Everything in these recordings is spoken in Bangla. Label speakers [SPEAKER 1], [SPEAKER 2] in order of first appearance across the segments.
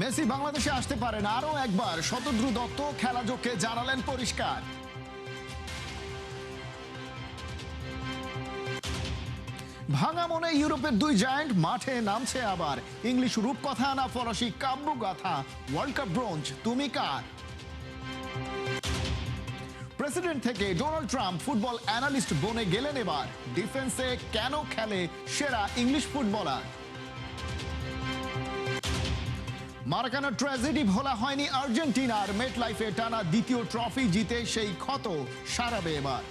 [SPEAKER 1] মেসি বাংলাদেশে আসতে পারেন আরও একবার, শতদ্রু দত্ত খেলাযোগকে জানালেন পরিষ্কার। ভাঙা মনে ইউরোপের দুই জায়ান্ট মাঠে নামছে আবার। ইংলিশ রূপকথা না ফরাসি কাব্যগাথা, ওয়ার্ল্ড কাপ ব্রোঞ্জ তুমি কার? প্রেসিডেন্ট থেকে ডোনাল্ড ট্রাম্প ফুটবল অ্যানালিস্ট বনে গেলেন এবার। ডিফেন্সে কেন খেলে সেরা ইংলিশ ফুটবলার? মারাকানা ট্র্যাজেডি ভোলা হয়নি আর্জেন্টিনার। মেট লাইফে টানা দ্বিতীয় ট্রফি জিতে সেই ক্ষত সারাবে এবার।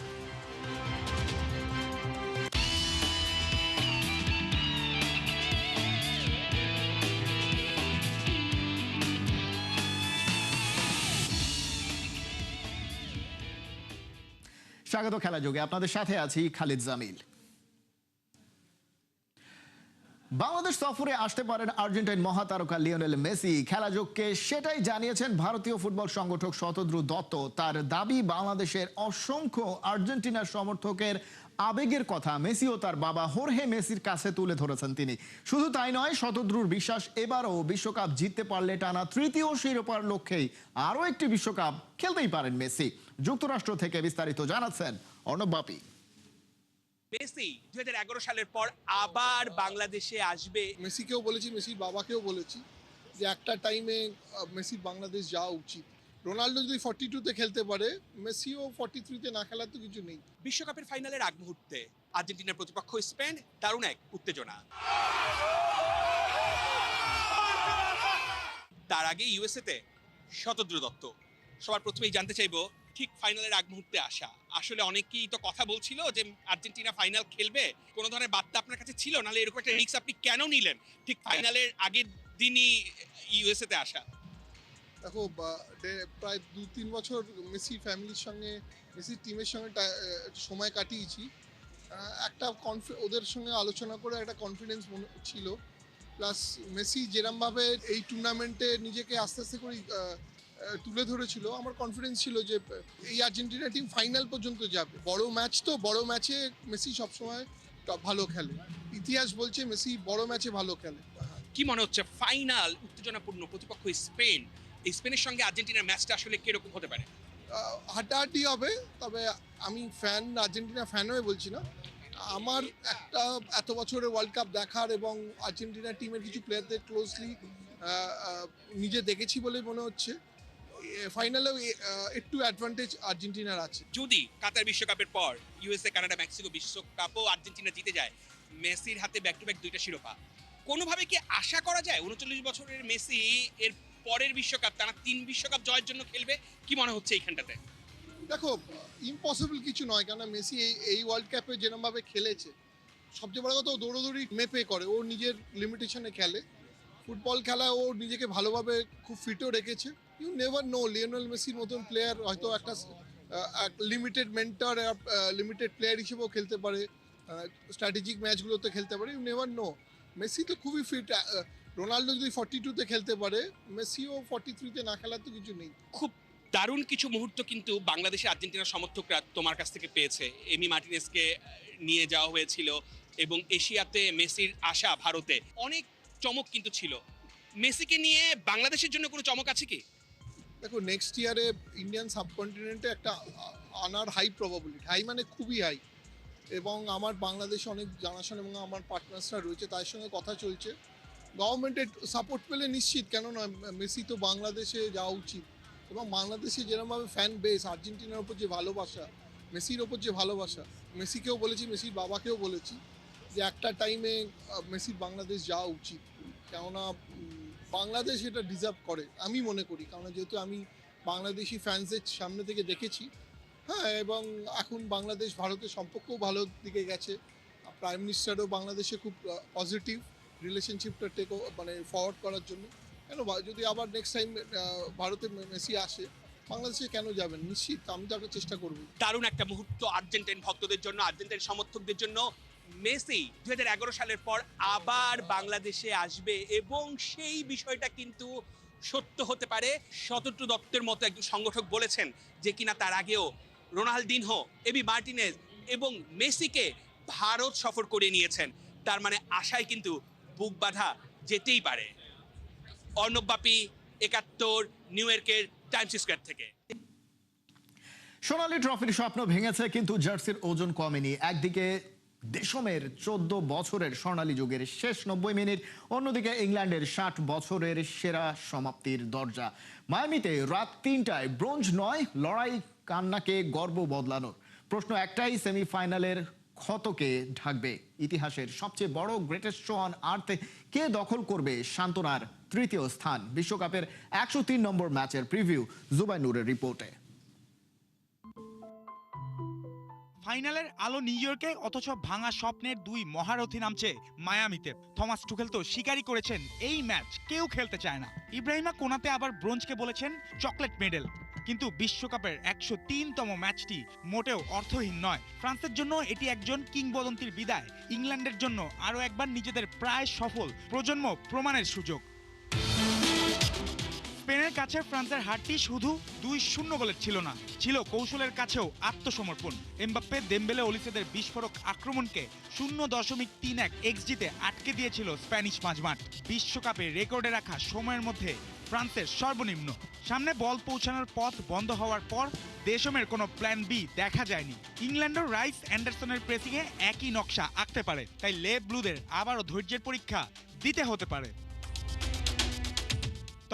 [SPEAKER 1] স্বাগত খেলা যোগে, আপনাদের সাথে আছি খালিদ জামিল। বাংলাদেশ সফরে আসতে পারেন আর্জেন্টাইন মহাতারকা লিওনেল মেসি। খেলাযোগকে সেটাই জানিয়েছেন ভারতীয় ফুটবল সংগঠক শতদ্রু দত্ত। তার দাবি, বাংলাদেশের অসংখ্য আর্জেন্টিনার সমর্থকের আবেগের কথা মেসি ও তার বাবা হোর্হে মেসির কাছে তুলে ধরেছেন তিনি। শুধু তাই নয়, শতদ্রুর বিশ্বাস এবারও বিশ্বকাপ জিততে পারলে টানা তৃতীয় শিরোপার লক্ষ্যেই আরও একটি বিশ্বকাপ খেলতেই পারেন মেসি। যুক্তরাষ্ট্র থেকে বিস্তারিত জানাচ্ছেন অর্ণব বাপি।
[SPEAKER 2] মেসি 2011 সালের পর আবার বাংলাদেশে আসবে।
[SPEAKER 3] মেসিকেও বলেছি, মেসির বাবাকেও বলেছি যে একটা টাইমে মেসির বাংলাদেশ যাওয়া উচিত। রোনাল্ডো যদি 42-তে খেলতে পারে, মেসিও 43-তে না খেলার তো কিছু নেই।
[SPEAKER 2] বিশ্বকাপের ফাইনালের আগ মুহূর্তে আর্জেন্টিনার প্রতিপক্ষ স্পেন, দারুণ এক উত্তেজনা। তার আগে ইউএসএতে শতদ্রু দত্ত। সবার প্রথমেই জানতে চাইবো, ঠিক ফাইনালের আগ মুহূর্তে আসা, আসলে অনেকেই তো কথা বলছিল যে আর্জেন্টিনা ফাইনাল খেলবে, কোনো ধরনের বার্তা আপনার কাছে ছিল? নাহলে এরকম একটা রিস্ক আপনি কেন নিলেন ঠিক ফাইনালের আগের দিনই ইউএসএতে আসা?
[SPEAKER 3] দেখো, প্রায় 2-3 বছর মেসি ফ্যামিলির সঙ্গে, মেসির টিমের সঙ্গে সময় কাটিয়েছি। একটা ওদের সঙ্গে আলোচনা করে একটা কনফিডেন্স ছিল। প্লাস মেসি যেরমভাবে এই টুর্নামেন্টে নিজেকে আস্তে আস্তে করে তুলে ধরেছিল, আমার কনফিডেন্স ছিল যে এই আর্জেন্টিনা টিম ফাইনাল পর্যন্ত যাবে। বড় ম্যাচ তো, বড় ম্যাচে মেসি সবসময় ভালো খেলে। ইতিহাস বলছে মেসি বড় ম্যাচে ভালো খেলে।
[SPEAKER 2] কি মনে হচ্ছে ফাইনাল উত্তেজনাপূর্ণ, প্রতিপক্ষ স্পেন, এই স্পেনের সঙ্গে আর্জেন্টিনার ম্যাচটা আসলে কিরকম হতে পারে?
[SPEAKER 3] হাড্ডাহাড্ডি হবে, তবে আমি আর্জেন্টিনা ফ্যান হয়ে বলছি না। আমার একটা এত বছরের ওয়ার্ল্ড কাপ দেখার এবং আর্জেন্টিনা টিমের কিছু প্লেয়ারদের ক্লোজলি নিজে দেখেছি বলে মনে হচ্ছে ফাইনালেও একটু অ্যাডভান্টেজ আর্জেন্টিনার আছে।
[SPEAKER 2] যদি কাতার বিশ্বকাপের পর ইউএসএ, কানাডা, মেক্সিকো বিশ্বকাপও আর্জেন্টিনা জিতে যায়, মেসির হাতে ব্যাক টু ব্যাক দুইটা শিরোপা, কোনোভাবে কি আশা করা যায় 39 বছরের মেসি এর পরের বিশ্বকাপ টানা 3 বিশ্বকাপ জয়ের জন্য খেলবে? কি মনে হচ্ছে এইখানটাতে?
[SPEAKER 3] দেখো, ইম্পসিবল কিছু নয়, কেননা মেসি এই ওয়ার্ল্ড কাপে যেরমভাবে খেলেছে, সবচেয়ে বড় কথা ও দৌড়োদৌড়ি মেপে করে, ও নিজের লিমিটেশনে খেলে ফুটবল খেলা, ও নিজেকে ভালোভাবে খুব ফিটও রেখেছে। ইউ নেভার নো, লিওনেল মেসির মতন প্লেয়ার হয়তো একটা লিমিটেড মেন্টর, লিমিটেড প্লেয়ার হিসেবেও খেলতে পারে, স্ট্র্যাটেজিক ম্যাচগুলোতে খেলতে পারে। ইউ নেভার নো, মেসি তো খুবই ফিট। রোনাল্ডো যদি 42-তে খেলতে পারে, মেসিও 43-তে না খেলার তো কিছু নেই।
[SPEAKER 2] খুব দারুণ কিছু মুহূর্ত কিন্তু বাংলাদেশে আর্জেন্টিনার সমর্থকরা তোমার কাছ থেকে পেয়েছে। এমি মার্টিনেজকে নিয়ে যাওয়া হয়েছিল এবং এশিয়াতে মেসির আসা ভারতে অনেক চমক কিন্তু ছিল। মেসিকে নিয়ে বাংলাদেশের জন্য কোনো চমক আছে কি?
[SPEAKER 3] দেখো, নেক্সট ইয়ারে ইন্ডিয়ান সাবকন্টিনেন্টে একটা আনার হাই প্রবাবিলিটি, হাই মানে খুবই হাই। এবং আমার বাংলাদেশে অনেক জানাশোনা এবং আমার পার্টনার্সরা রয়েছে, তার সঙ্গে কথা চলছে। গভর্নমেন্টের সাপোর্ট পেলে নিশ্চিত, কেন নয়, মেসি তো বাংলাদেশে যাওয়া উচিত। এবং বাংলাদেশে যেরকমভাবে ফ্যান বেস, আর্জেন্টিনার ওপর যে ভালোবাসা, মেসির ওপর যে ভালোবাসা, মেসিকেও বলেছি, মেসির বাবাকেও বলেছি যে একটা টাইমে মেসির বাংলাদেশ যাওয়া উচিত। কেননা বাংলাদেশ এটা ডিজার্ভ করে আমি মনে করি, কারণ যেহেতু আমি বাংলাদেশি ফ্যান্সদের সামনে থেকে দেখেছি। হ্যাঁ, এবং এখন বাংলাদেশ ভারতের সম্পর্কও ভালো দিকে গেছে। প্রাইম মিনিস্টারও বাংলাদেশে খুব পজিটিভ রিলেশনশিপটা মানে ফরওয়ার্ড করার জন্য। কেন যদি আবার নেক্সট টাইম ভারতে মেসি আসে, বাংলাদেশে কেন যাবেন? নিশ্চিত আমি তো একটা চেষ্টা করব।
[SPEAKER 2] দারুণ একটা মুহূর্ত আর্জেন্টাইন ভক্তদের জন্য, আর্জেন্টাইন সমর্থকদের জন্য। মেসি 2011 সালের পর আবার বাংলাদেশে আসবে এবং সেই বিষয়টা কিন্তু সত্য হতে পারে। শতদ্রু দত্তের মতো একজন সংগঠক বলেছেন যে কিনা তার আগেও রোনাল্ডিনহো, এবি মার্টিনেজ এবং মেসিকে ভারত সফর করে নিয়েছেন। তার মানে আশায় কিন্তু বুক বাঁধা যেতেই পারে। অর্ণব বাপি, ৭১, নিউ ইয়র্কের টাইমস স্কয়ার থেকে।
[SPEAKER 1] সোনালী ট্রফির স্বপ্ন ভেঙেছে, কিন্তু জার্সির ওজন কমেনি। একদিকে দেশমের 14 বছরের স্বর্ণালী যুগের শেষ 90 মিনিট, অন্যদিকে ইংল্যান্ডের 60 বছরের সেরা সমাপ্তির দরজা। মায়ামিতে রাত 3টায় ব্রোঞ্জ নয়, লড়াই কান্নাকে গর্ব বদলানোর। প্রশ্ন একটাই, সেমিফাইনালের ক্ষতকে ঢাকবে ইতিহাসের সবচেয়ে বড় গ্রেটেস্ট শো অন আর্থে কে দখল করবে সান্ত্বনার তৃতীয় স্থান? বিশ্বকাপের 103 নম্বর ম্যাচের প্রিভিউ জুবাই নূরের রিপোর্টে।
[SPEAKER 4] ফাইনালের আলো নিউ ইয়র্কে, অথচ ভাঙা স্বপ্নের দুই মহারথী নামছে মায়ামিতে। থমাস টুখেল তো স্বীকারই করেছেন এই ম্যাচ কেউ খেলতে চায় না। ইব্রাহিমা কোনাতে আবার ব্রোঞ্জকে বলেছেন চকলেট মেডেল। কিন্তু বিশ্বকাপের 103তম ম্যাচটি মোটেও অর্থহীন নয়। ফ্রান্সের জন্য এটি একজন কিংবদন্তির বিদায়, ইংল্যান্ডের জন্য আরও একবার নিজেদের প্রায় সফল প্রজন্ম প্রমাণের সুযোগ। স্পেনের কাছে ফ্রান্সের হারটি শুধু 2-0 গোলের ছিল না, ছিল কৌশলের কাছেও আত্মসমর্পণ। এমবাপ্পে, দেমবেলে, ওলিসেদের বিস্ফোরক আক্রমণকে 0.31 এক্সজিতে আটকে দিয়েছিল স্প্যানিশ মাঝমাঠ। বিশ্বকাপে রেকর্ডে রাখা সময়ের মধ্যে ফ্রান্সের সর্বনিম্ন। সামনে বল পৌঁছানোর পথ বন্ধ হওয়ার পর দেশমের কোনো প্ল্যান বি দেখা যায়নি। ইংল্যান্ডও রাইস অ্যান্ডারসনের প্রেসিংয়ে একই নকশা আঁকতে পারে, তাই লে ব্লুদের আবারও ধৈর্যের পরীক্ষা দিতে হতে পারে।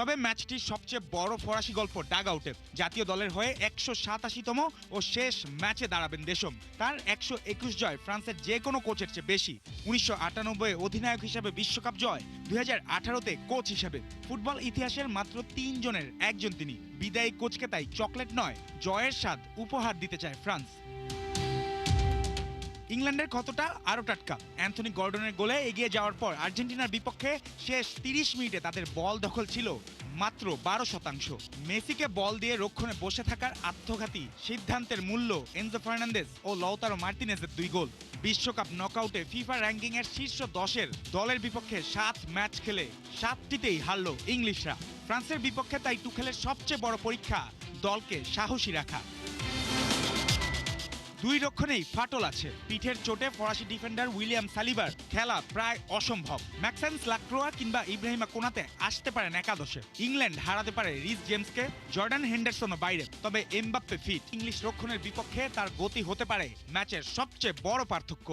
[SPEAKER 4] তবে ম্যাচটির সবচেয়ে বড় ফরাসি গল্প ডাগ আউটে। জাতীয় দলের হয়ে 187তম ও শেষ ম্যাচে দাঁড়াবেন দেশম। তার 121 জয় ফ্রান্সের যে কোনো কোচের চেয়ে বেশি। 1998 অধিনায়ক হিসেবে বিশ্বকাপ জয়, 2018তে কোচ হিসেবে। ফুটবল ইতিহাসের মাত্র 3 জনের একজন তিনি। বিদায়ী কোচকে তাই চকলেট নয়, জয়ের স্বাদ উপহার দিতে চায় ফ্রান্স। ইংল্যান্ডের ক্ষতটা আরও টাটকা। অ্যান্থনি গর্ডনের গোলে এগিয়ে যাওয়ার পর আর্জেন্টিনার বিপক্ষে শেষ 30 মিনিটে তাদের বল দখল ছিল মাত্র 12%। মেসিকে বল দিয়ে রক্ষণে বসে থাকার আত্মঘাতী সিদ্ধান্তের মূল্য এনজো ফার্নান্দেজ ও লৌতারো মার্টিনেজের 2 গোল। বিশ্বকাপ নকআউটে ফিফা র্যাঙ্কিংয়ের শীর্ষ 10-এর দলের বিপক্ষে 7 ম্যাচ খেলে 7টিতেই হারল ইংলিশরা। ফ্রান্সের বিপক্ষে তাই টুখেলের সবচেয়ে বড় পরীক্ষা দলকে সাহসী রাখা। দুই রক্ষণেই ফাটল আছে। পিঠের চোটে ফরাসি ডিফেন্ডার উইলিয়াম সালিবার খেলা প্রায় অসম্ভব। ম্যাক্সেন্স লাক্রোয়া কিংবা ইব্রাহিমা কোনাতে আসতে পারেন একাদশে। ইংল্যান্ড হারাতে পারে রিস জেমসকে, জর্ডান হেন্ডারসনও বাইরে। তবে এমবাপ্পে ফিট। ইংলিশ রক্ষণের বিপক্ষে তার গতি হতে পারে ম্যাচের সবচেয়ে বড় পার্থক্য।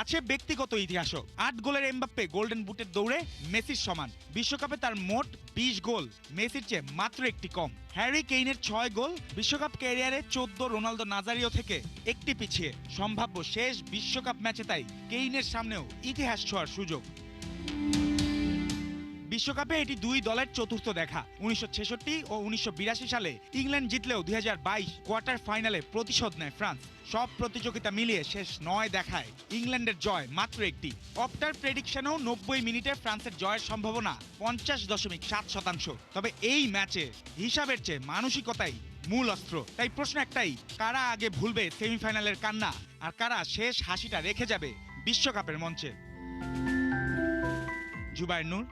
[SPEAKER 4] আছে ব্যক্তিগত ইতিহাসও। 8 গোলের এমবাপ্পে গোল্ডেন বুটের দৌড়ে মেসির সমান। বিশ্বকাপে তার মোট 20 গোল, মেসির চেয়ে মাত্র একটি কম। হ্যারি কেইনের 6 গোল, বিশ্বকাপ ক্যারিয়ারে 14 রোনালদো নাজারিও থেকে একটি পিছিয়ে। সম্ভাব্য শেষ বিশ্বকাপ ম্যাচে তাই কেইনের সামনেও ইতিহাস ছোঁয়ার সুযোগ। বিশ্বকাপে এটি দুই দলের চতুর্থ দেখা। 1966 ও 1982 সালে ইংল্যান্ড জিতলেও 2022 কোয়ার্টার ফাইনালে প্রতিশোধ নেয় ফ্রান্স। সব প্রতিযোগিতা মিলিয়ে শেষ 9 দেখায় ইংল্যান্ডের জয় মাত্র একটি। অপটার প্রেডিকশনেও 90 মিনিটে ফ্রান্সের জয়ের সম্ভাবনা 50.7%। তবে এই ম্যাচে হিসাবের চেয়ে মানসিকতাই মূল অস্ত্র। তাই প্রশ্ন একটাই, কারা আগে ভুলবে সেমিফাইনালের কান্না, আর কারা শেষ হাসিটা রেখে যাবে বিশ্বকাপের মঞ্চে? জুবায়ের নূর,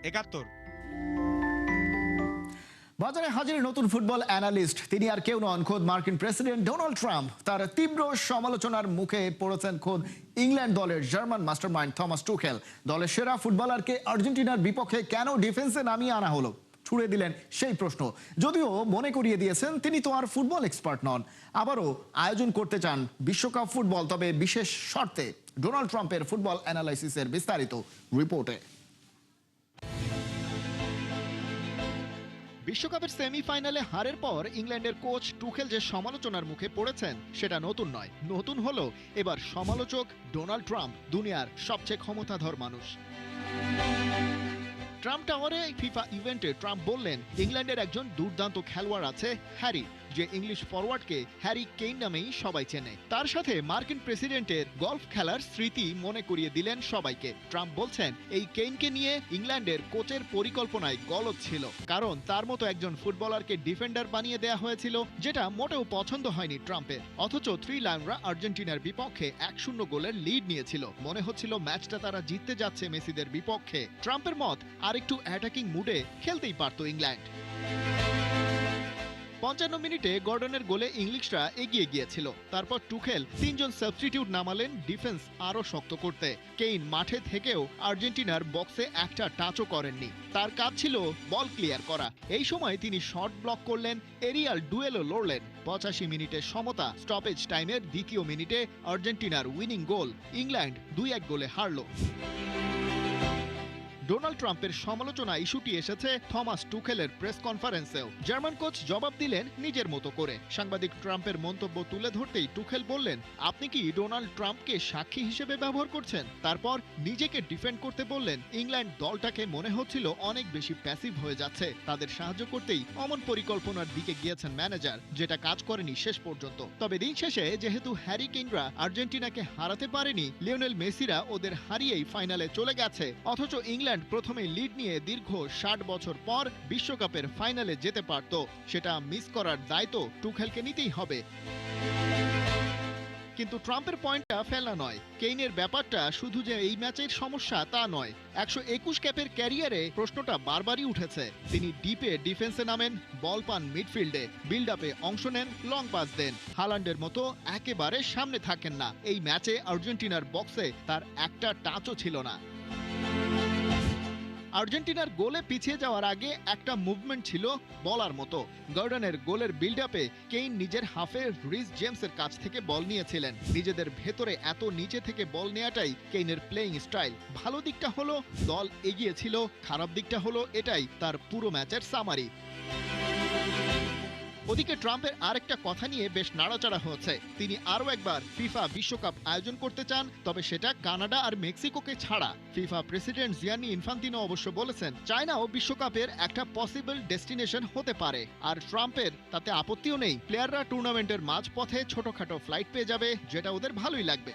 [SPEAKER 4] 71।
[SPEAKER 1] বাজারে হাজির নতুন ফুটবল অ্যানালিস্ট। তিনি আর কেউ নন, খোদ মার্কিন প্রেসিডেন্ট ডোনাল্ড ট্রাম্প। তার তীব্র সমালোচনার মুখে পড়েছেন খোদ ইংল্যান্ড দলের জার্মান মাস্টারমাইন্ড থমাস টুখেল। দলের সেরা ফুটবলারকে আর্জেন্টিনার বিপক্ষে কেন ডিফেন্সে নামিয়ে আনা হলো, ছুড়ে দিলেন সেই প্রশ্ন। যদিও মনে করিয়ে দিয়েছেন তিনি তো আর ফুটবল এক্সপার্ট নন, আবারও আয়োজন করতে চান বিশ্বকাপ ফুটবল, তবে বিশেষ শর্তে। ডোনাল্ড ট্রাম্পের ফুটবল অ্যানালাইসিসের বিস্তারিত রিপোর্টে। বিশ্বকাপের সেমিফাইনালে হারের পর ইংল্যান্ডের কোচ টুখেল যে সমালোচনার মুখে পড়েছেন সেটা নতুন নয়। নতুন হলো এবার সমালোচক ডোনাল্ড ট্রাম্প, দুনিয়ার সবচেয়ে ক্ষমতাধর মানুষ। ট্রাম্প টাওয়ারে ফিফা ইভেন্টে ট্রাম্প বললেন, ইংল্যান্ডের একজন দুর্দান্ত খেলোয়াড় আছে, হ্যারি, যে ইংলিশ ফরওয়ার্ডকে হ্যারি কেইন নামেই সবাই চেনে। তার সাথে মার্কিন প্রেসিডেন্টের গলফ খেলার স্মৃতি মনে করিয়ে দিলেন সবাইকে। ট্রাম্প বলছেন, এই কেইনকে নিয়ে ইংল্যান্ডের কোচের পরিকল্পনায় গলদ ছিল, কারণ তার মতো একজন ফুটবলারকে ডিফেন্ডার বানিয়ে দেয়া হয়েছিল, যেটা মোটেও পছন্দ হয়নি ট্রাম্পের। অথচ থ্রি লায়নরা আর্জেন্টিনার বিপক্ষে 1-0 গোলের লিড নিয়েছিল। মনে হচ্ছিল ম্যাচটা তারা জিততে যাচ্ছে মেসিদের বিপক্ষে। ট্রাম্পের মত, আরেকটু অ্যাটাকিং মুডে খেলতেই পারত ইংল্যান্ড। 55 মিনিটে গর্ডনের গোলে ইংলিশরা এগিয়ে গিয়েছিল। তারপর টুখেল 3 জন সাবস্টিটিউট নামালেন ডিফেন্স আরও শক্ত করতে। কেইন মাঠে থেকেও আর্জেন্টিনার বক্সে একটা টাচও করেননি। তার কাজ ছিল বল ক্লিয়ার করা। এই সময় তিনি শট ব্লক করলেন, এরিয়াল ডুয়েলও লড়লেন। 85 মিনিটে সমতা, স্টপেজ টাইমের দ্বিতীয় মিনিটে আর্জেন্টিনার উইনিং গোল। ইংল্যান্ড 2-1 গোলে হারল। ডোনাল্ড ট্রাম্পের সমালোচনা ইস্যুটি এসেছে থমাস টুখেলের প্রেস কনফারেন্সেও। জার্মান কোচ জবাব দিলেন নিজের মতো করে। সাংবাদিক ট্রাম্পের মন্তব্য তুলে ধরতেই টুখেল বললেন, আপনি কি ডোনাল্ড ট্রাম্পকে সাক্ষী হিসেবে ব্যবহার করছেন? তারপর নিজেকে ডিফেন্ড করতে বললেন, ইংল্যান্ড দলটাকে মনে হচ্ছিল অনেক বেশি প্যাসিভ হয়ে যাচ্ছে। তাদের সাহায্য করতেই অমন পরিকল্পনার দিকে গিয়েছেন ম্যানেজার, যেটা কাজ করেনি শেষ পর্যন্ত। তবে দিন শেষে যেহেতু হ্যারি কেইনরা আর্জেন্টিনাকে হারাতে পারেনি, লিওনেল মেসিরা ওদের হারিয়েই ফাইনালে চলে গেছে। অথচ ইংল্যান্ড প্রথমে লিড নিয়ে দীর্ঘ 60 বছর পর বিশ্বকাপের ফাইনালে যেতে পারত। সেটা মিস করার দায়িত্ব টুখেলকে নিতেই হবে। কিন্তু ট্রাম্পের পয়েন্টটা ফেলা নয়। কেইনের ব্যাপারটা শুধু যে এই ম্যাচের সমস্যা তা নয়। 121 ক্যাপের ক্যারিয়ারে প্রশ্নটা বারবারই উঠেছে। তিনি ডিপে ডিফেন্সে নামেন, বল পান মিডফিল্ডে, বিল্ড আপে অংশ নেন, লং পাস দেন। হালান্ডের মতো একেবারে সামনে থাকেন না। এই ম্যাচে আর্জেন্টিনার বক্সে তার একটা টাচও ছিল না। আর্জেন্টিনার গোলে পিছিয়ে যাওয়ার আগে একটা মুভমেন্ট ছিল বলার মতো। গর্ডনের গোলের বিল্ড আপে কেইন নিজের হাফে রিস জেমসের কাছ থেকে বল নিয়েছিলেন। নিজেদের ভেতরে এত নিচে থেকে বল নেওয়াটাই কেইনের প্লেইং স্টাইল। ভালো দিকটা হলো দল এগিয়ে ছিল, খারাপ দিকটা হলো এটাই তার পুরো ম্যাচের সামারি। ওদিকে ট্রাম্পের আরেকটা কথা নিয়ে বেশ নাড়াচাড়া হচ্ছে। তিনি আরও একবার ফিফা বিশ্বকাপ আয়োজন করতে চান, তবে সেটা কানাডা আর মেক্সিকোকে ছাড়া। ফিফা প্রেসিডেন্ট জিয়ানি ইনফান্তিনো অবশ্য বলেছেন, চায়নাও বিশ্বকাপের একটা পসিবল ডেস্টিনেশন হতে পারে। আর ট্রাম্পের তাতে আপত্তিও নেই। প্লেয়াররা টুর্নামেন্টের মাঝপথে ছোটখাটো ফ্লাইট পেয়ে যাবে, যেটা ওদের ভালোই লাগবে।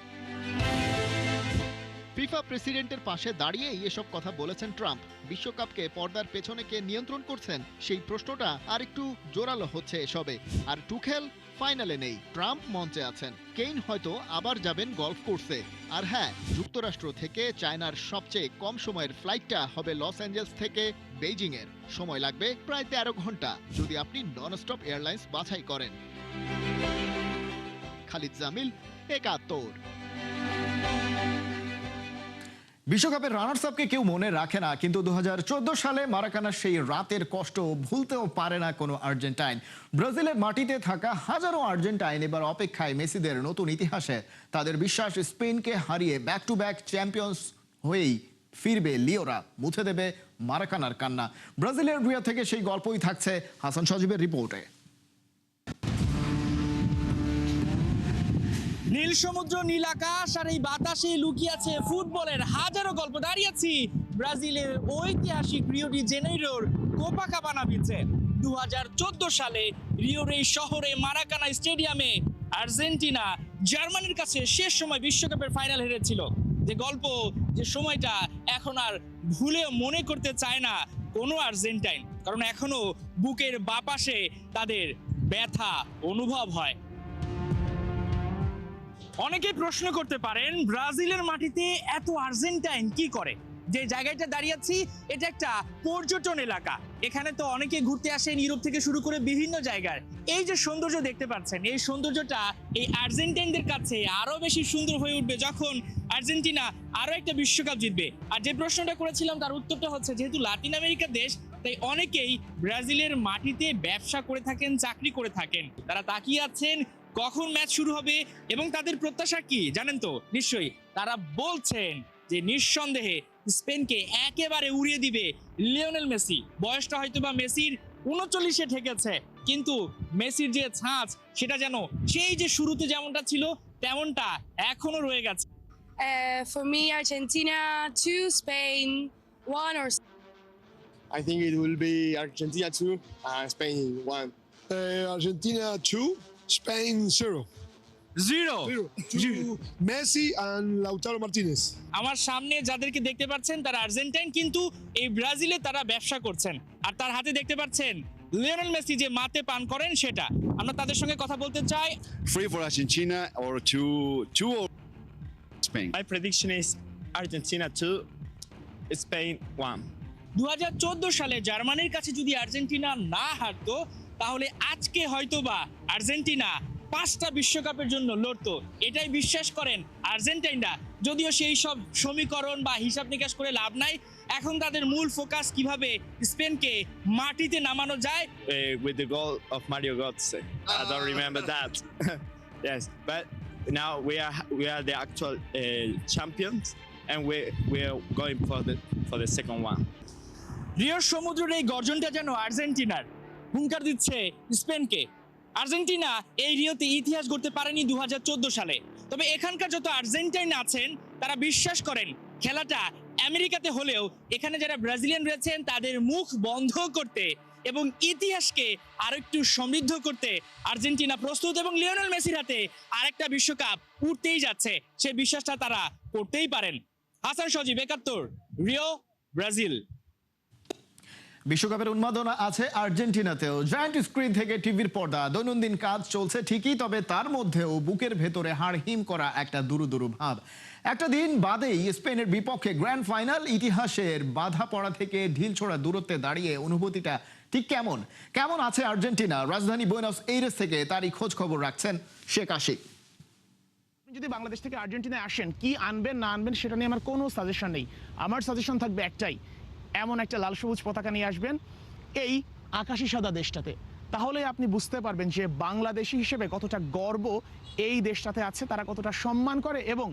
[SPEAKER 1] ফিফা প্রেসিডেন্টের পাশে দাঁড়িয়েই এসব কথা বলেছেন ট্রাম্প। বিশ্বকাপকে পর্দার পেছনে কে নিয়ন্ত্রণ করছেন, সেই প্রশ্নটা আর একটু জোরালো হচ্ছে এসবে। আর টুখেল ফাইনালে নেই, ট্রাম্প মঞ্চে আছেন। কেইন হয়তো আবার যাবেন গলফ কোর্সে। আর হ্যাঁ, যুক্তরাষ্ট্র থেকে চায়নার সবচেয়ে কম সময়ের ফ্লাইটটা হবে লস অ্যাঞ্জেলস থেকে বেইজিং এর। সময় লাগবে প্রায় 13 ঘন্টা যদি আপনি ননস্টপ এয়ারলাইন্স বাছাই করেন। খালিদ জামিল, একাত্তর। বিশ্বকাপের রানার্স আপকে কেউ মনে রাখে না, কিন্তু 2014 সালে মারাকানার সেই রাতের কষ্ট ভুলতেও পারে না কোনো আর্জেন্টাইন। ব্রাজিলের মাটিতে থাকা হাজারো আর্জেন্টাইন এবার অপেক্ষায় মেসিদের নতুন ইতিহাসে। তাদের বিশ্বাস, স্পেনকে হারিয়ে ব্যাক টু ব্যাক চ্যাম্পিয়ন্স হয়েই ফিরবে লিওরা, মুছে দেবে মারাকানার কান্না। ব্রাজিলের রিও থেকে সেই গল্পই থাকছে হাসান সজীবের রিপোর্টে।
[SPEAKER 5] নীল সমুদ্র, নীল আকাশ আর এই বাতাসে লুকিয়ে আছে ফুটবলের হাজারো গল্প। দাঁড়িয়েছি ব্রাজিলের ঐতিহাসিক রিও ডি জেনেইরোর কোপাকাবানা বিচে। 2014 সালে রিওর এই শহরে মারাকানা স্টেডিয়ামে আর্জেন্টিনা জার্মানির কাছে শেষ সময় বিশ্বকাপের ফাইনাল হেরেছিল। যে গল্প, যে সময়টা এখন আর ভুলেও মনে করতে চায় না কোনো আর্জেন্টাইন, কারণ এখনো বুকের বাপাশে তাদের ব্যথা অনুভব হয়। অনেকেই প্রশ্ন করতে পারেন, ব্রাজিলের মাটিতে এত আর্জেন্টাইন কি করে? যে জায়গাটা দাঁড়িয়ে আছি, এটা একটা পর্যটন এলাকা। এখানে তো অনেকে ঘুরতে আসেন ইউরোপ থেকে শুরু করে বিভিন্ন জায়গায়। এই যে সৌন্দর্য দেখতে পাচ্ছেন, এই সৌন্দর্যটা এই আর্জেন্টাইনদের কাছে আরো বেশি সুন্দর হয়ে উঠবে যখন আর্জেন্টিনা আরো একটা বিশ্বকাপ জিতবে। আর যে প্রশ্নটা করেছিলাম তার উত্তরটা হচ্ছে, যেহেতু লাতিন আমেরিকার দেশ, তাই অনেকেই ব্রাজিলের মাটিতে ব্যবসা করে থাকেন, চাকরি করে থাকেন। তারা তাকিয়ে আছেন কখন ম্যাচ শুরু হবে এবং তাদের প্রত্যাশা কি জানেন তো নিশ্চয়ই। তারা বলছেন যে নিঃসন্দেহে স্পেনকে একেবারে উড়িয়ে দিবে লিওনেল মেসি। বয়সটা হয়তো বা মেসির 39-এ ঠেকেছে, কিন্তু মেসির যে ছাঁচ, সেটা যেন সেই যে শুরুতে যেমনটা ছিল তেমনটা এখনো রয়ে গেছে।
[SPEAKER 6] For me, Argentina 2, Spain 1, or
[SPEAKER 7] I think it will be Argentina 2 and Spain 1.
[SPEAKER 8] Argentina 2, Spain 0.
[SPEAKER 5] Zero.
[SPEAKER 8] To Messi and Lautaro Martinez.
[SPEAKER 5] আমার সামনে যাদেরকে দেখতে পাচ্ছেন তারা আর্জেন্টাইন, কিন্তু এই ব্রাজিলে তারা ব্যবসা করছেন। আর তার হাতে দেখতে পাচ্ছেন লিওনেল মেসি যে মাতে পান করেন সেটা। আমরা তাদের সঙ্গে কথা বলতে চাই।
[SPEAKER 9] 3 for Argentina or 2 or Spain.
[SPEAKER 7] My prediction is Argentina 2, Spain 1.
[SPEAKER 5] 2014 সালে জার্মানির কাছে যদি আর্জেন্টিনা না হারতো, তাহলে আজকে হয়তোবা আর্জেন্টিনা 5টা বিশ্বকাপের জন্য লড়তো। এটাই বিশ্বাস করেন আর্জেন্টাইনরা। যদিও সেই সব সমীকরণ বা হিসাব নিকাশ করে লাভ নাই, এখন তাদের মূল ফোকাস কিভাবে স্পেনকে মাটিতে নামানো যায়।
[SPEAKER 10] With the goal of Mario Götze. I don't remember that. Yes, but now we are the actual champions, and we are going for the second one.
[SPEAKER 5] রিওর সমুদ্রের এই গর্জনটা যেন আর্জেন্টিনার হুঙ্কার দিচ্ছে স্পেনকে। আর্জেন্টিনা এই রিওতে ইতিহাস গড়তে পারেনি 2014 সালে। তবে এখানকার যত আর্জেন্টাইন আছেন তারা বিশ্বাস করেন খেলাটা আমেরিকাতে হলেও এখানে যারা ব্রাজিলিয়ান রয়েছেন তাদের মুখ বন্ধ করতে এবং ইতিহাসকে আরেকটু সমৃদ্ধ করতে আর্জেন্টিনা প্রস্তুত, এবং লিওনেল মেসির হাতে আরেকটা বিশ্বকাপ উঠতেই যাচ্ছে, সে বিশ্বাসটা তারা করতেই পারেন। হাসান সজীব, 71, রিও, ব্রাজিল।
[SPEAKER 1] বিশ্বকাপের উন্মাদনা আছে আর্জেন্টিনাতেও। জায়ান্ট স্ক্রিন থেকে টিভির পর্দা, দৈনন্দিন কাজ চলছে ঠিকই, তবে তার মধ্যেও বুকের ভেতরে হাড় হিম করা একটা দুরু দুরু ভাব। একটা দিন বাদেই স্পেনের বিপক্ষে গ্র্যান্ড ফাইনাল, ইতিহাসের বাধা পড়া থেকে ঢিল ছোড়া দূরত্বে দাঁড়িয়ে অনুভূতিটা ঠিক কেমন কেমন আছে আর্জেন্টিনা? রাজধানী বুয়েনোস এইরেস থেকে তারই খোঁজ খবর রাখছেন শেখ আশিক।
[SPEAKER 11] যদি বাংলাদেশ থেকে আর্জেন্টিনায় আসেন, কি আনবেন না আনবেন সেটা নিয়ে আমার কোনো সাজেশন নেই। আমার সাজেশন থাকবে একটাই, এমন একটা লাল সবুজ পতাকা নিয়ে আসবেন এই আকাশি সাদা দেশটাতে। তাহলে আপনি বুঝতে পারবেন যে বাংলাদেশি হিসেবে কতটা গর্ব এই দেশটাতে আছে, তারা কতটা সম্মান করে, এবং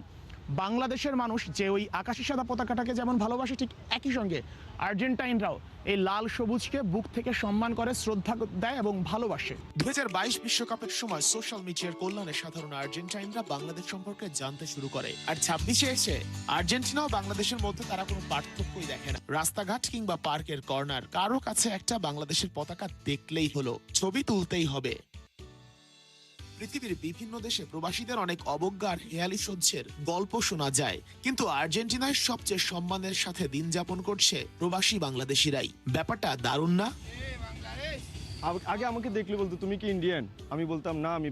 [SPEAKER 11] বাংলাদেশের মানুষ যে ওই আকাশি সাদা পতাকাটাকে যেমন ভালোবাসে, ঠিক একই সঙ্গে আর্জেন্টাইনরাও এই লাল সবুজকে বুক থেকে সম্মান করে, শ্রদ্ধা দেয় এবং ভালোবাসে।
[SPEAKER 12] 2022 বিশ্বকাপের সময় সোশ্যাল মিডিয়ার কল্যাণে সাধারণ আর্জেন্টাইনরা বাংলাদেশ সম্পর্কে জানতে শুরু করে, আর 26-এ এসে আর্জেন্টিনা ও বাংলাদেশের মধ্যে তারা কোনো পার্থক্যই দেখে না। রাস্তাঘাট কিংবা পার্কের কর্নার, কারো কাছে একটা বাংলাদেশের পতাকা দেখলেই হলো, ছবি তুলতেই হবে। পৃথিবীর বিভিন্ন দেশে প্রবাসীদের অনেক অবজ্ঞার হেয়ালি সহ্যের গল্প শোনা যায়, কিন্তু আর্জেন্টিনায় সবচেয়ে সম্মানের সাথে দিন যাপন করছে প্রবাসী বাংলাদেশিরাই। ব্যাপারটা দারুণ না?
[SPEAKER 13] আগে আমাকে দেখলে বলতো তুমি কি ইন্ডিয়ান, আমি বলতাম না আমি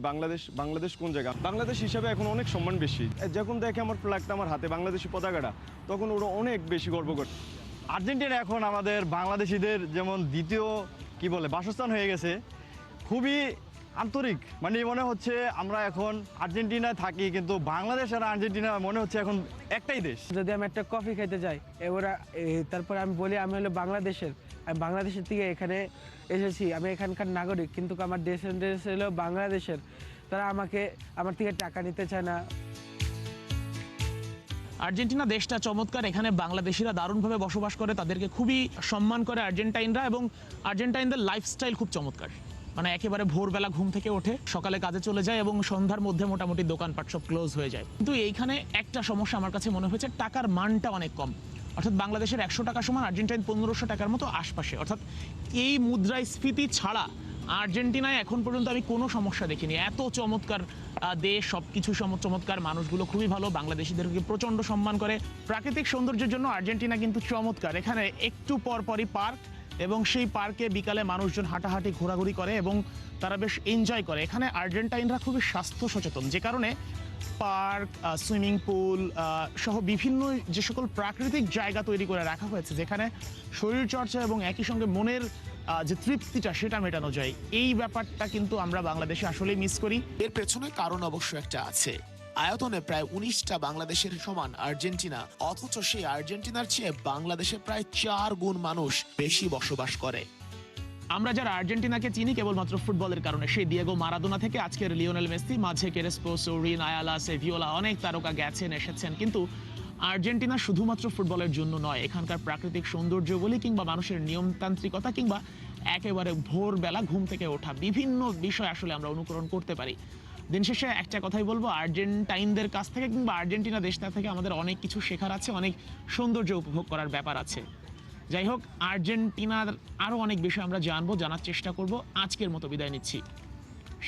[SPEAKER 13] বাংলাদেশ কোন জায়গা। বাংলাদেশ হিসাবে এখন অনেক সম্মান বেশি। যখন দেখে আমার ফ্ল্যাগটা আমার হাতে, বাংলাদেশি পতাকাটা, তখন ওরা অনেক বেশি গর্ব করে। আর্জেন্টিনা এখন আমাদের বাংলাদেশিদের যেমন দ্বিতীয় বাসস্থান হয়ে গেছে। খুবই আন্তরিক, মানে মনে হচ্ছে আমরা এখন আর্জেন্টিনায় থাকি, কিন্তু বাংলাদেশ আর আর্জেন্টিনা মনে হচ্ছে এখন একটাই দেশ।
[SPEAKER 14] যদি আমি একটা কফি খেতে যাই, ওরা তারপর আমি বলি আমি হলো বাংলাদেশের, আমি বাংলাদেশের থেকে এখানে এসেছি, আমি এখানকার নাগরিক, কিন্তু আমার দেশের হলো বাংলাদেশের, তারা আমার থেকে টাকা নিতে চায় না।
[SPEAKER 11] আর্জেন্টিনা দেশটা চমৎকার, এখানে বাংলাদেশিরা দারুণভাবে বসবাস করে, তাদেরকে খুবই সম্মান করে আর্জেন্টাইনরা, এবং আর্জেন্টাইনদের লাইফস্টাইল খুব চমৎকার। মানে একেবারে ভোরবেলা ঘুম থেকে ওঠে, সকালে কাজে চলে যায় এবং সন্ধ্যার মধ্যে মোটামুটি দোকানপাট সব ক্লোজ হয়ে যায়। কিন্তু এইখানে একটা সমস্যা আমার কাছে মনে হয়েছে, টাকার মানটা অনেক কম। অর্থাৎ বাংলাদেশের 100 টাকা সমান আর্জেন্টাইন 1500 টাকার মতো আশপাশে। অর্থাৎ এই মুদ্রাস্ফীতি ছাড়া আর্জেন্টিনায় এখন পর্যন্ত আমি কোনো সমস্যা দেখিনি। এত চমৎকার দেশ, সবকিছু চমৎকার, মানুষগুলো খুবই ভালো, বাংলাদেশিদেরকে প্রচন্ড সম্মান করে। প্রাকৃতিক সৌন্দর্যের জন্য আর্জেন্টিনা কিন্তু চমৎকার। এখানে একটু পরপরই পার্ক, এবং সেই পার্কে বিকালে মানুষজন হাঁটাহাঁটি ঘোরাঘুরি করে এবং তারা বেশ এনজয় করে। এখানে আর্জেন্টাইনরা খুবই স্বাস্থ্য সচেতন, যে কারণে পার্ক, সুইমিং পুল সহ বিভিন্ন যে সকল প্রাকৃতিক জায়গা তৈরি করে রাখা হয়েছে, যেখানে শরীরচর্চা এবং একই সঙ্গে মনের যে তৃপ্তিটা সেটা মেটানো যায়, এই ব্যাপারটা কিন্তু আমরা বাংলাদেশে আসলেই মিস করি।
[SPEAKER 12] এর পেছনে কারণ অবশ্য একটা আছে। আয়তনে প্রায় 19টা বাংলাদেশের সমান আর্জেন্টিনা, অথচ সেই আর্জেন্টিনার চেয়ে বাংলাদেশে প্রায় 4 গুণ মানুষ বেশি বসবাস করে।
[SPEAKER 11] আমরা যারা আর্জেন্টিনাকে চিনি কেবলমাত্র ফুটবলের কারণে, সেই দিয়েগো মারাদোনা থেকে আজকের লিওনেল মেসি, মাঝে কেরেসপো, সোরিন, আয়ালা, সেভিওলা, অনেক তারকা গেছেন এসেছেন, কিন্তু আর্জেন্টিনা শুধুমাত্র ফুটবলের জন্য নয়, এখানকার প্রাকৃতিক সৌন্দর্য বলি কিংবা মানুষের নিয়মতান্ত্রিকতা কিংবা একেবারে ভোরবেলা ঘুম থেকে ওঠা, বিভিন্ন বিষয় আসলে আমরা অনুকরণ করতে পারি। দিন শেষে একটা কথাই বলবো, আর্জেন্টাইনদের কাছ থেকে কিংবা আর্জেন্টিনা দেশটা থেকে আমাদের অনেক কিছু শেখার আছে, অনেক সৌন্দর্য উপভোগ করার ব্যাপার আছে। যাই হোক, আর্জেন্টিনার আরও অনেক বিষয় আমরা জানার চেষ্টা করব। আজকের মতো বিদায় নিচ্ছি।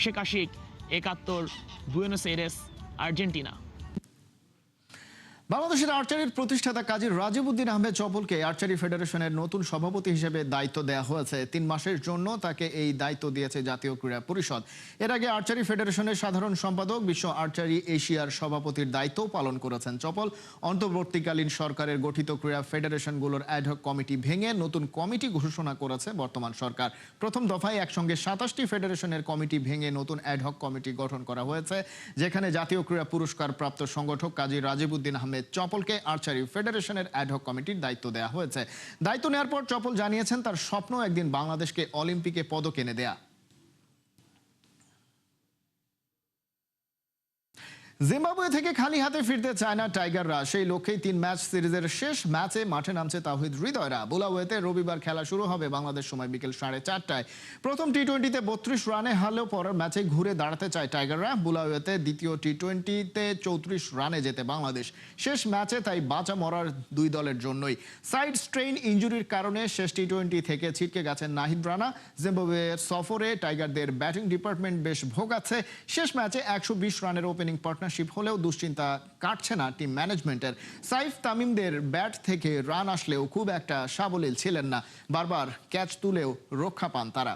[SPEAKER 11] Sheikh Ashiq, 71, Buenos Aires, Argentina.
[SPEAKER 1] বাংলাদেশের আর্চারির প্রতিষ্ঠাতা কাজী রাজিবউদ্দিন আহমেদ চপলকে আর্চারি ফেডারেশনের নতুন সভাপতি হিসেবে দায়িত্ব দেওয়া হয়েছে। 3 মাসের জন্য তাকে এই দায়িত্ব দিয়েছে জাতীয় ক্রীড়া পরিষদ। এর আগে আর্চারি ফেডারেশনের সাধারণ সম্পাদক, বিশ্ব আর্চারি এশিয়ার সভাপতির দায়িত্ব পালন করেছেন চপল। অন্তর্বর্তীকালীন সরকারের গঠিত ক্রীড়া ফেডারেশনগুলোর অ্যাডহক কমিটি ভেঙে নতুন কমিটি ঘোষণা করেছে বর্তমান সরকার। প্রথম দফায় একসঙ্গে 27টি ফেডারেশনের কমিটি ভেঙে নতুন অ্যাডহক কমিটি গঠন করা হয়েছে, যেখানে জাতীয় ক্রীড়া পুরস্কার প্রাপ্ত সংগঠক কাজী রাজিবউদ্দিন আহমেদ চপলকে আর্চারি ফেডারেশনের অ্যাডহক কমিটির দায়িত্ব দেওয়া হয়েছে। দায়িত্ব নেওয়ার পর চপল জানিয়েছেন তার স্বপ্ন একদিন বাংলাদেশকে অলিম্পিকে পদক এনে দেয়া। জিম্বাবুয়ে থেকে খালি হাতে ফিরতে চায় না টাইগাররা। সেই লক্ষ্যেই 3 ম্যাচ সিরিজের শেষ ম্যাচে মাঠে নামছে তাওহিদ হৃদয়রা। বুলাওয়েতে রবিবার খেলা শুরু হবে বাংলাদেশ সময় বিকেল 4:30টায়। প্রথম টি-20তে 32 রানে হারলেও পরের ম্যাচে ঘুরে দাঁড়াতে চায় টাইগাররা। বুলাওয়েতে দ্বিতীয় টি-20তে 34 রানে যেতে বাংলাদেশ। শেষ ম্যাচে তাই বাঁচা মরার 2 দলের জন্যই। সাইড স্ট্রেইন ইনজুরির কারণে শেষ টি-20 থেকে ছিটকে গেছেন নাহিদ রানা। জিম্বাবুয়ে সফরে টাইগারদের ব্যাটিং ডিপার্টমেন্ট বেশ ভোগাচ্ছে। শেষ ম্যাচে 120 রানের ওপেনিং পার্টনার হলেও দুশ্চিন্তা কাটছে না টিম ম্যানেজমেন্টের। সাইফ তামিমদের ব্যাট থেকে রান আসলেও খুব একটা সাবলীল ছিলেন না। বারবার ক্যাচ তুলেও রক্ষা পান তারা।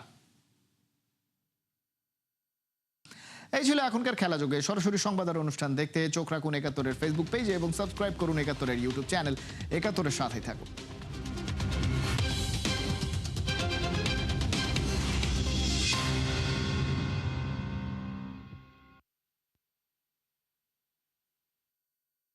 [SPEAKER 1] এই ছিল এখনকার খেলাযোগে। সরাসরি সংবাদ আর অনুষ্ঠান দেখতে চোখ রাখুন 71-এর ফেসবুক পেজে এবং সাবস্ক্রাইব করুন 71-এর ইউটিউব চ্যানেল। 71-এর সাথেই থাকুন।